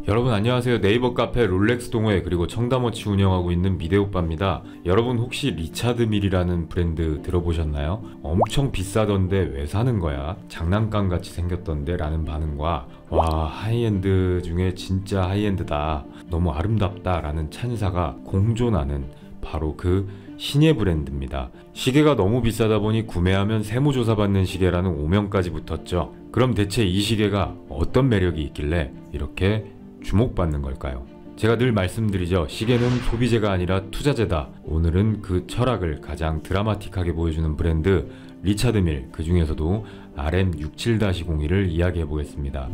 여러분 안녕하세요. 네이버 카페 롤렉스 동호회 그리고 청담워치 운영하고 있는 미대오빠입니다. 여러분 혹시 리차드 밀이라는 브랜드 들어보셨나요? 엄청 비싸던데 왜 사는 거야? 장난감 같이 생겼던데 라는 반응과 와 하이엔드 중에 진짜 하이엔드다, 너무 아름답다 라는 찬사가 공존하는 바로 그 신예 브랜드입니다. 시계가 너무 비싸다 보니 구매하면 세무조사 받는 시계라는 오명까지 붙었죠. 그럼 대체 이 시계가 어떤 매력이 있길래 이렇게 주목받는 걸까요? 제가 늘 말씀드리죠. 시계는 소비재가 아니라 투자재다. 오늘은 그 철학을 가장 드라마틱하게 보여주는 브랜드 리차드 밀, 그 중에서도 RM67-01을 이야기해 보겠습니다.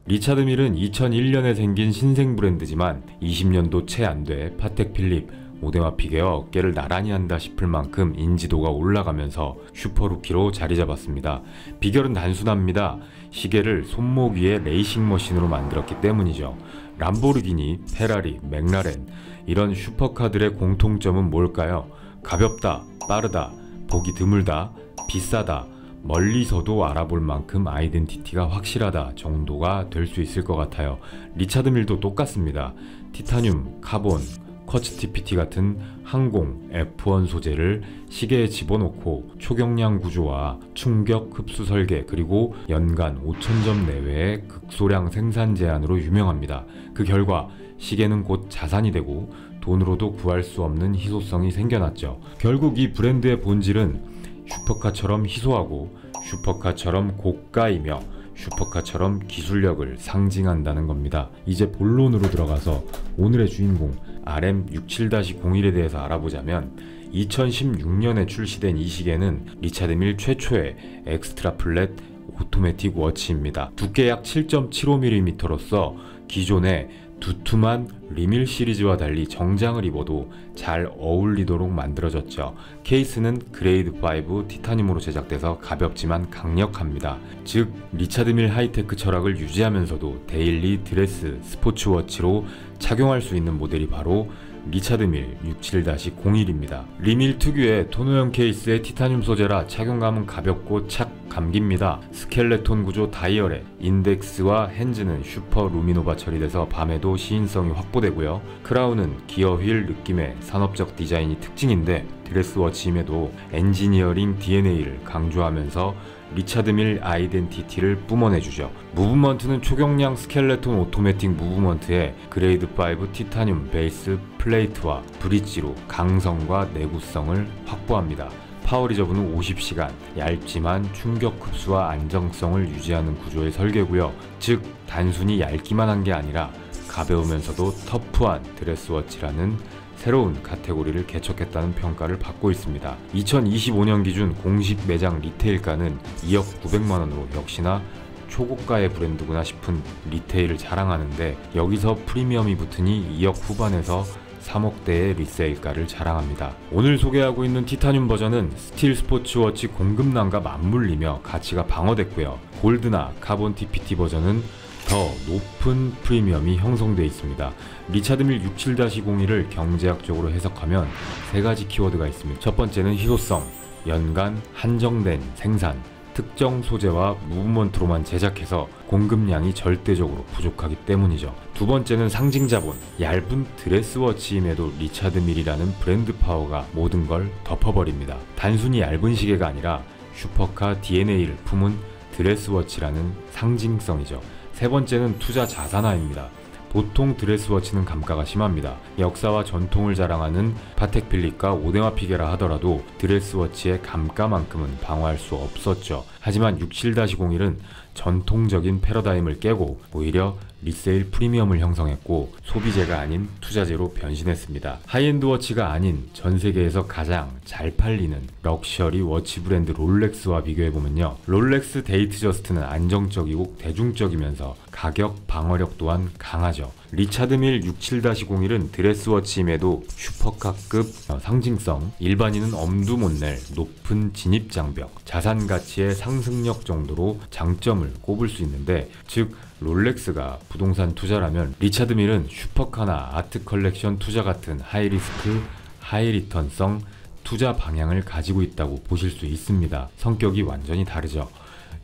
리차드 밀은 2001년에 생긴 신생 브랜드지만 20년도 채 안 돼 파텍 필립, 오데마 피게와 어깨를 나란히 한다 싶을 만큼 인지도가 올라가면서 슈퍼루키로 자리 잡았습니다. 비결은 단순합니다. 시계를 손목 위에 레이싱 머신으로 만들었기 때문이죠. 람보르기니, 페라리, 맥라렌 이런 슈퍼카들의 공통점은 뭘까요? 가볍다, 빠르다, 보기 드물다, 비싸다, 멀리서도 알아볼 만큼 아이덴티티가 확실하다 정도가 될 수 있을 것 같아요. 리차드 밀도 똑같습니다. 티타늄, 카본, 쿼츠 TPT 같은 항공, F1 소재를 시계에 집어넣고 초경량 구조와 충격 흡수 설계, 그리고 연간 5,000점 내외의 극소량 생산 제한으로 유명합니다. 그 결과 시계는 곧 자산이 되고 돈으로도 구할 수 없는 희소성이 생겨났죠. 결국 이 브랜드의 본질은 슈퍼카처럼 희소하고 슈퍼카처럼 고가이며 슈퍼카처럼 기술력을 상징한다는 겁니다. 이제 본론으로 들어가서 오늘의 주인공 RM67-01에 대해서 알아보자면 2016년에 출시된 이 시계는 리차드 밀 최초의 엑스트라 플랫 오토매틱 워치입니다. 두께 약 7.75mm로서 기존의 두툼한 리밀 시리즈와 달리 정장을 입어도 잘 어울리도록 만들어졌죠. 케이스는 그레이드 5 티타늄으로 제작돼서 가볍지만 강력합니다. 즉 리차드 밀 하이테크 철학을 유지하면서도 데일리 드레스 스포츠워치로 착용할 수 있는 모델이 바로 리차드 밀 67-01입니다. 리밀 특유의 토너형 케이스의 티타늄 소재라 착용감은 가볍고 착 감깁니다. 스켈레톤 구조 다이얼에 인덱스와 핸즈는 슈퍼 루미노바 처리돼서 밤에도 시인성이 확보되고요. 크라운은 기어 휠 느낌의 산업적 디자인이 특징인데 드레스워치임에도 엔지니어링 DNA를 강조하면서 리차드 밀 아이덴티티를 뿜어내주죠. 무브먼트는 초경량 스켈레톤 오토매틱 무브먼트에 그레이드 5 티타늄 베이스 플레이트와 브릿지로 강성과 내구성을 확보합니다. 파워 리저브는 50시간, 얇지만 충격 흡수와 안정성을 유지하는 구조의 설계고요. 즉 단순히 얇기만 한 게 아니라 가벼우면서도 터프한 드레스워치라는 새로운 카테고리를 개척했다는 평가를 받고 있습니다. 2025년 기준 공식 매장 리테일가는 2억 900만원으로 역시나 초고가의 브랜드구나 싶은 리테일을 자랑하는데 여기서 프리미엄이 붙으니 2억 후반에서 3억대의 리세일가를 자랑합니다. 오늘 소개하고 있는 티타늄 버전은 스틸 스포츠워치 공급난과 맞물리며 가치가 방어됐고요. 골드나 카본 TPT 버전은 더 높은 프리미엄이 형성되어 있습니다. 리차드 밀 67-01을 경제학적으로 해석하면 세 가지 키워드가 있습니다. 첫 번째는 희소성, 연간 한정된 생산, 특정 소재와 무브먼트로만 제작해서 공급량이 절대적으로 부족하기 때문이죠. 두 번째는 상징 자본, 얇은 드레스워치임에도 리차드 밀이라는 브랜드 파워가 모든 걸 덮어버립니다. 단순히 얇은 시계가 아니라 슈퍼카 DNA를 품은 드레스워치라는 상징성이죠. 세 번째는 투자 자산화입니다. 보통 드레스워치는 감가가 심합니다. 역사와 전통을 자랑하는 파텍 필립과 오데마 피게라 하더라도 드레스워치의 감가만큼은 방어할 수 없었죠. 하지만 67-01은 전통적인 패러다임을 깨고 오히려 리세일 프리미엄을 형성했고 소비재가 아닌 투자재로 변신했습니다. 하이엔드 워치가 아닌 전 세계에서 가장 잘 팔리는 럭셔리 워치 브랜드 롤렉스와 비교해보면요. 롤렉스 데이트 저스트는 안정적이고 대중적이면서 가격 방어력 또한 강하죠. 리차드 밀 67-01은 드레스워치임에도 슈퍼카급 상징성, 일반인은 엄두 못 낼 높은 진입장벽, 자산 가치의 상승력 정도로 장점을 꼽을 수 있는데, 즉 롤렉스가 부동산 투자라면 리차드 밀은 슈퍼카나 아트 컬렉션 투자 같은 하이리스크, 하이리턴성 투자 방향을 가지고 있다고 보실 수 있습니다. 성격이 완전히 다르죠.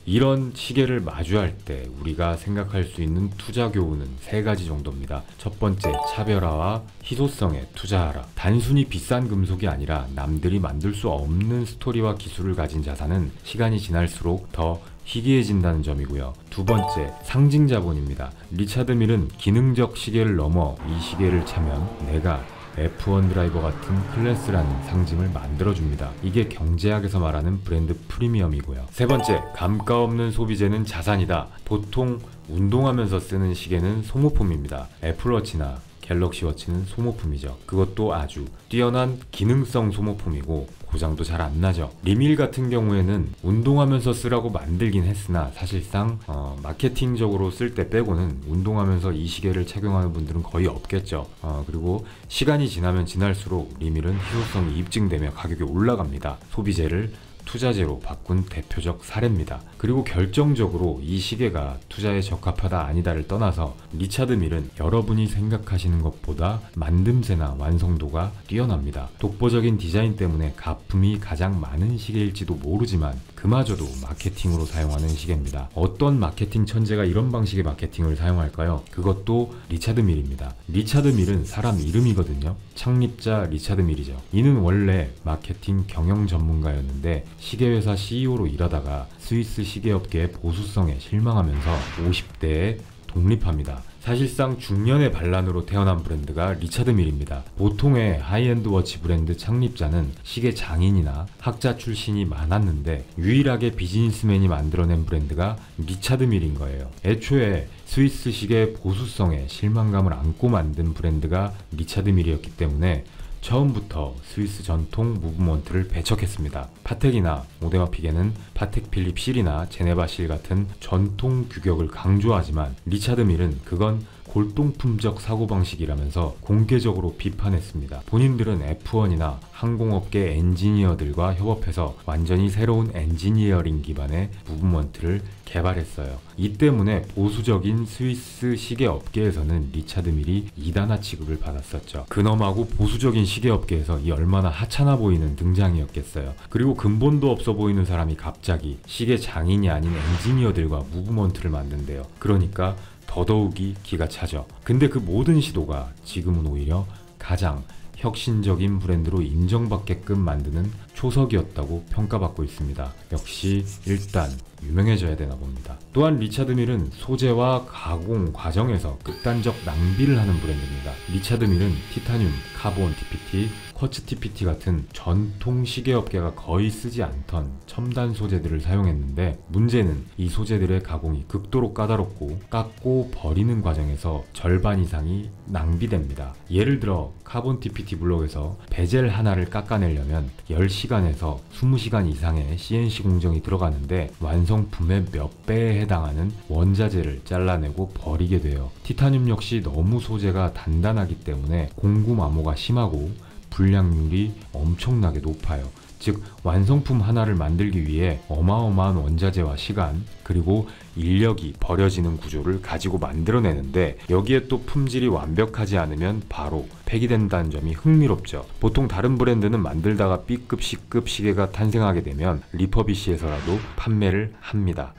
이런 시계를 마주할 때 우리가 생각할 수 있는 투자 교훈은 3가지 정도입니다. 첫 번째, 차별화와 희소성에 투자하라. 단순히 비싼 금속이 아니라 남들이 만들 수 없는 스토리와 기술을 가진 자산은 시간이 지날수록 더 희귀해진다는 점이고요. 두 번째, 상징 자본입니다. 리차드 밀은 기능적 시계를 넘어 이 시계를 차면 내가 F1 드라이버 같은 클래스라는 상징을 만들어줍니다. 이게 경제학에서 말하는 브랜드 프리미엄이고요. 세 번째, 감가 없는 소비재는 자산이다. 보통 운동하면서 쓰는 시계는 소모품입니다. 애플워치나 갤럭시워치는 소모품이죠. 그것도 아주 뛰어난 기능성 소모품이고 고장도 잘 안 나죠. 리밀 같은 경우에는 운동하면서 쓰라고 만들긴 했으나 사실상 마케팅적으로 쓸 때 빼고는 운동하면서 이 시계를 착용하는 분들은 거의 없겠죠. 그리고 시간이 지나면 지날수록 리밀은 희소성이 입증되며 가격이 올라갑니다. 소비재를 투자재로 바꾼 대표적 사례입니다. 그리고 결정적으로 이 시계가 투자에 적합하다 아니다를 떠나서 리차드 밀은 여러분이 생각하시는 것보다 만듦새나 완성도가 뛰어납니다. 독보적인 디자인 때문에 가품이 가장 많은 시계일지도 모르지만 그마저도 마케팅으로 사용하는 시계입니다. 어떤 마케팅 천재가 이런 방식의 마케팅을 사용할까요? 그것도 리차드 밀입니다. 리차드 밀은 사람 이름이거든요. 창립자 리차드 밀이죠. 이는 원래 마케팅 경영 전문가였는데 시계회사 CEO로 일하다가 스위스 시계업계의 보수성에 실망하면서 50대에 독립합니다. 사실상 중년의 반란으로 태어난 브랜드가 리차드 밀입니다. 보통의 하이엔드 워치 브랜드 창립자는 시계 장인이나 학자 출신이 많았는데 유일하게 비즈니스맨이 만들어낸 브랜드가 리차드 밀인 거예요. 애초에 스위스 시계의 보수성에 실망감을 안고 만든 브랜드가 리차드 밀이었기 때문에 처음부터 스위스 전통 무브먼트를 배척했습니다. 파텍이나 오데마픽에는 파텍 필립 실이나 제네바 실 같은 전통 규격을 강조하지만 리차드 밀은 그건 골동품적 사고방식이라면서 공개적으로 비판했습니다. 본인들은 F1이나 항공업계 엔지니어들과 협업해서 완전히 새로운 엔지니어링 기반의 무브먼트를 개발했어요. 이 때문에 보수적인 스위스 시계업계에서는 리차드 밀이 2단화 취급을 받았었죠. 근엄하고 보수적인 시계업계에서 이 얼마나 하찮아 보이는 등장이었겠어요. 그리고 근본도 없어 보이는 사람이 갑자기 시계 장인이 아닌 엔지니어들과 무브먼트를 만든대요. 그러니까 더더욱이 기가 차죠. 근데 그 모든 시도가 지금은 오히려 가장 혁신적인 브랜드로 인정받게끔 만드는 초석이었다고 평가받고 있습니다. 역시 일단 유명해져야 되나 봅니다. 또한 리차드 밀은 소재와 가공 과정에서 극단적 낭비를 하는 브랜드입니다. 리차드 밀은 티타늄, 카본 TPT, 쿼츠 TPT 같은 전통 시계업계가 거의 쓰지 않던 첨단 소재들을 사용했는데 문제는 이 소재들의 가공이 극도로 까다롭고 깎고 버리는 과정에서 절반 이상이 낭비됩니다. 예를 들어 카본 TPT 블록에서 베젤 하나를 깎아내려면 10시간에서 20시간 이상의 CNC 공정이 들어가는데 완성품의 몇 배에 해당하는 원자재를 잘라내고 버리게 돼요. 티타늄 역시 너무 소재가 단단하기 때문에 공구마모가 심하고 불량률이 엄청나게 높아요. 즉 완성품 하나를 만들기 위해 어마어마한 원자재와 시간 그리고 인력이 버려지는 구조를 가지고 만들어내는데 여기에 또 품질이 완벽하지 않으면 바로 폐기된다는 점이 흥미롭죠. 보통 다른 브랜드는 만들다가 B급, C급 시계가 탄생하게 되면 리퍼비시에서라도 판매를 합니다.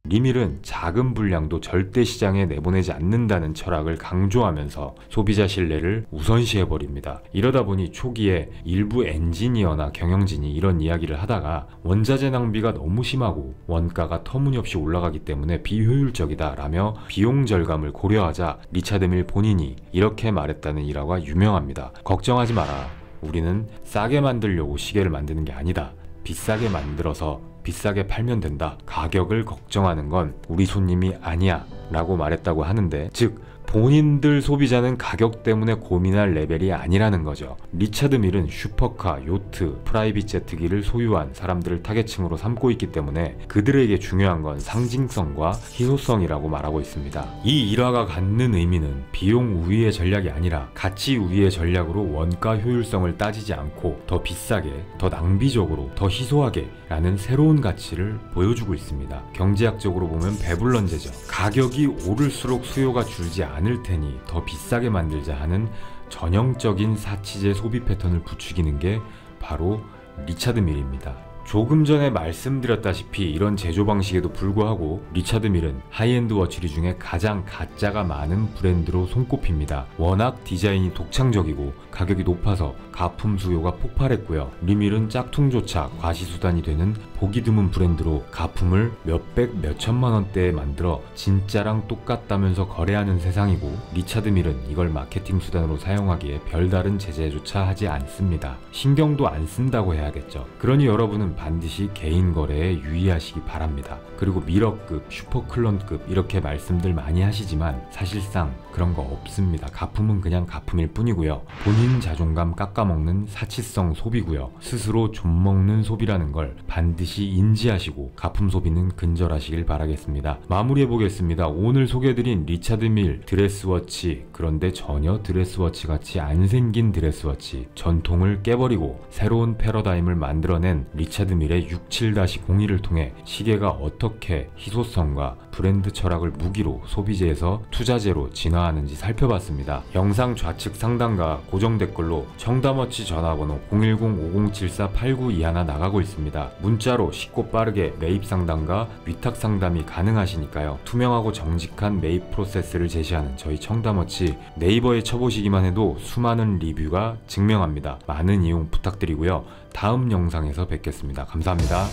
리밀은 작은 분량도 절대 시장에 내보내지 않는다는 철학을 강조하면서 소비자 신뢰를 우선시해버립니다. 이러다 보니 초기에 일부 엔지니어나 경영진이 이런 이야기를 하다가 원자재 낭비가 너무 심하고 원가가 터무니없이 올라가기 때문에 비효율적이다 라며 비용 절감을 고려하자 리차드 밀 본인이 이렇게 말했다는 일화가 유명합니다. 걱정하지 마라. 우리는 싸게 만들려고 시계를 만드는 게 아니다. 비싸게 만들어서 비싸게 팔면 된다. 가격을 걱정하는 건 우리 손님이 아니야 라고 말했다고 하는데 즉 본인들 소비자는 가격 때문에 고민할 레벨이 아니라는 거죠. 리차드 밀은 슈퍼카, 요트, 프라이빗 제트기를 소유한 사람들을 타겟층으로 삼고 있기 때문에 그들에게 중요한 건 상징성과 희소성이라고 말하고 있습니다. 이 일화가 갖는 의미는 비용 우위의 전략이 아니라 가치 우위의 전략으로 원가 효율성을 따지지 않고 더 비싸게, 더 낭비적으로, 더 희소하게 라는 새로운 가치를 보여주고 있습니다. 경제학적으로 보면 배불런제죠. 가격이 오를수록 수요가 줄지 않을 테니 더 비싸게 만들자 하는 전형적인 사치제 소비 패턴을 부추기는 게 바로 리차드 밀입니다. 조금 전에 말씀드렸다시피 이런 제조 방식에도 불구하고 리차드 밀은 하이엔드 워치리 중에 가장 가짜가 많은 브랜드로 손꼽힙니다. 워낙 디자인이 독창적이고 가격이 높아서 가품 수요가 폭발했고요. 리밀은 짝퉁조차 과시수단이 되는 보기 드문 브랜드로 가품을 몇백 몇천만 원대에 만들어 진짜랑 똑같다면서 거래하는 세상이고, 리차드 밀은 이걸 마케팅 수단으로 사용하기에 별다른 제재조차 하지 않습니다. 신경도 안 쓴다고 해야겠죠. 그러니 여러분은 반드시 개인 거래에 유의하시기 바랍니다. 그리고 미러급, 슈퍼클론급 이렇게 말씀들 많이 하시지만 사실상 그런 거 없습니다. 가품은 그냥 가품일 뿐이고요. 본인 자존감 깎아먹는 사치성 소비고요. 스스로 좀먹는 소비라는 걸 반드시 인지하시고 가품 소비는 근절하시길 바라겠습니다. 마무리해보겠습니다. 오늘 소개해드린 리차드 밀 드레스워치, 그런데 전혀 드레스워치 같이 안 생긴 드레스워치, 전통을 깨버리고 새로운 패러다임을 만들어낸 리차드 밀의 67-02를 통해 시계가 어떻게 희소성과 브랜드 철학을 무기로 소비재에서 투자재로 진화하는지 살펴봤습니다. 영상 좌측 상단과 고정 댓글로 청담워치 전화번호 010-5074-8921 나가고 있습니다. 문자로 쉽고 빠르게 매입 상담과 위탁 상담이 가능하시니까요. 투명하고 정직한 매입 프로세스를 제시하는 저희 청담워치 네이버에 쳐보시기만 해도 수많은 리뷰가 증명합니다. 많은 이용 부탁드리고요. 다음 영상에서 뵙겠습니다. 감사합니다.